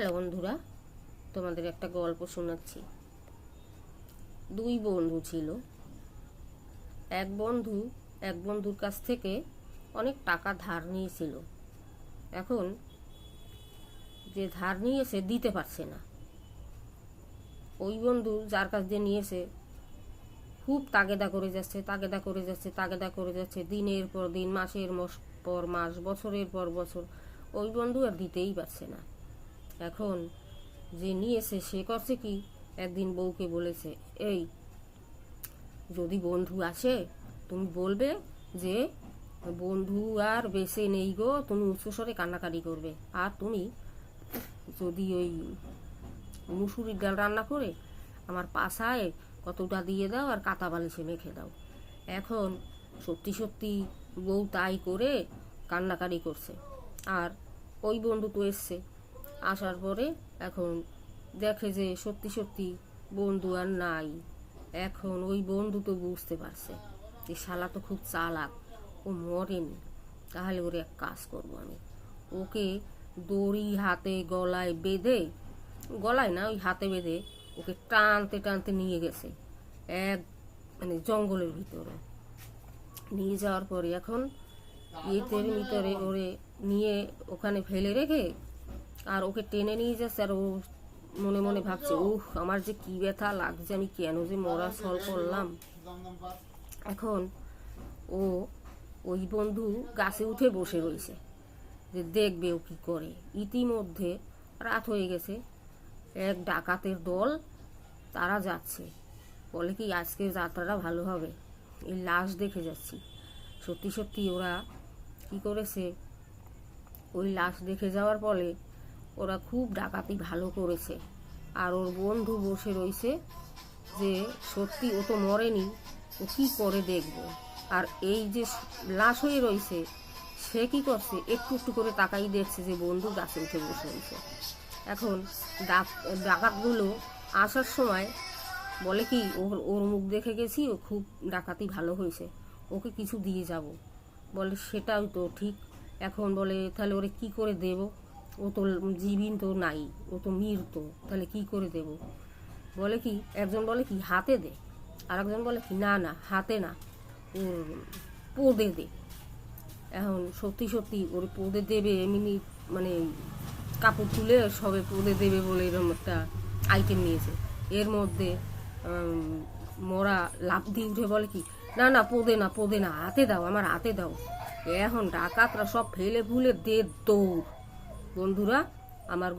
Hello বন্ধুরা, তোমাদের একটা গল্প শোনাচ্ছি। দুই বন্ধু ছিল। এক বন্ধুর কাছ থেকে অনেক টাকা ধার নিয়েছিল। এখন যে ধার নিয়েছে দিতে পারছে না। ওই বন্ধু যার কাছ দিয়ে নিয়েছে খুব তাগেদা করে যাচ্ছে দিনের পর দিন, মাসের পর মাস, বছরের পর বছর। ওই বন্ধু আর দিতেই পারছে না। এখন যে নিয়েছে সে করছে কি, একদিন বউকে বলেছে, এই যদি বন্ধু আসে তুমি বলবে যে বন্ধু আর বেঁচে নেই গো, তুমি উচ্চস্বরে কান্নাকাটি করবে। আর তুমি যদি ওই মুসুরির ডাল রান্না করে আমার পাশায় কতটা দিয়ে দাও আর কাঁথা বালিশে মেখে দাও। এখন সত্যি সত্যি বউ তাই করে কান্নাকাটি করছে। আর ওই বন্ধু তো এসছে, আসার পরে এখন দেখে যে সত্যি সত্যি বন্ধু আর নাই। এখন ওই বন্ধু তো বুঝতে পারছে যে শালা তো খুব চালাক, ও মরেনি। তাহলে ওর এক কাজ করবো আমি, ওকে দড়ি হাতে গলায় বেঁধে, গলায় না ওই হাতে বেঁধে ওকে টানতে টানতে নিয়ে গেছে এক জঙ্গলের ভিতরে। নিয়ে যাওয়ার পরে এখন ইটের ভিতরে ওরে নিয়ে ওখানে ফেলে রেখে আর ওকে টেনে নিয়ে যাচ্ছে। আর ও মনে মনে ভাবছে, আমার যে কি ব্যথা লাগছে, আমি কেন যে মরা ছল করলাম। এখন ওই বন্ধু গাছে উঠে বসে রয়েছে যে দেখবে ও কি করে। ইতিমধ্যে রাত হয়ে গেছে। এক ডাকাতের দল তারা যাচ্ছে, বলে কি আজকে যাত্রাটা ভালো হবে, এই লাশ দেখে যাচ্ছি। সত্যি সত্যি ওরা কি করেছে, ওই লাশ দেখে যাওয়ার ফলে ওরা খুব ডাকাতি ভালো করেছে। আর ওর বন্ধু বসে রয়েছে যে সত্যি ও তো মরেনি, ও কী করে দেখবো। আর এই যে লাশ হয়ে রয়েছে সে কি করছে, একটু একটু করে তাকাই দেখছে যে বন্ধু গাছে উঠে বসে রয়েছে। এখন ডাকাতগুলো আসার সময় বলে কি, ওর মুখ দেখে গেছি, ও খুব ডাকাতি ভালো হয়েছে, ওকে কিছু দিয়ে যাব। বলে সেটাই তো ঠিক। এখন বলে তাহলে ওরে কি করে দেব, ও তো জীবিন তো নাই, ও তো মৃত, তাহলে কি করে দেব। বলে কি, একজন বলে কি হাতে দে, আর একজন বলে কি না না হাতে না, ওর পোদে দে। এখন সত্যি সত্যি ওর পোদে দেবে, এমনি কাপড় তুলে সবে পোদে দেবে বলে এরকম একটা আইটেম নিয়েছে। এর মধ্যে মোরা লাফ দিয়ে উঠে বলে কি, না না পোদে না হাতে দাও, আমার হাতে দাও। এখন ডাকাতরা সব ফেলে ফুলে দে দৌড়। বন্ধুরা, আমার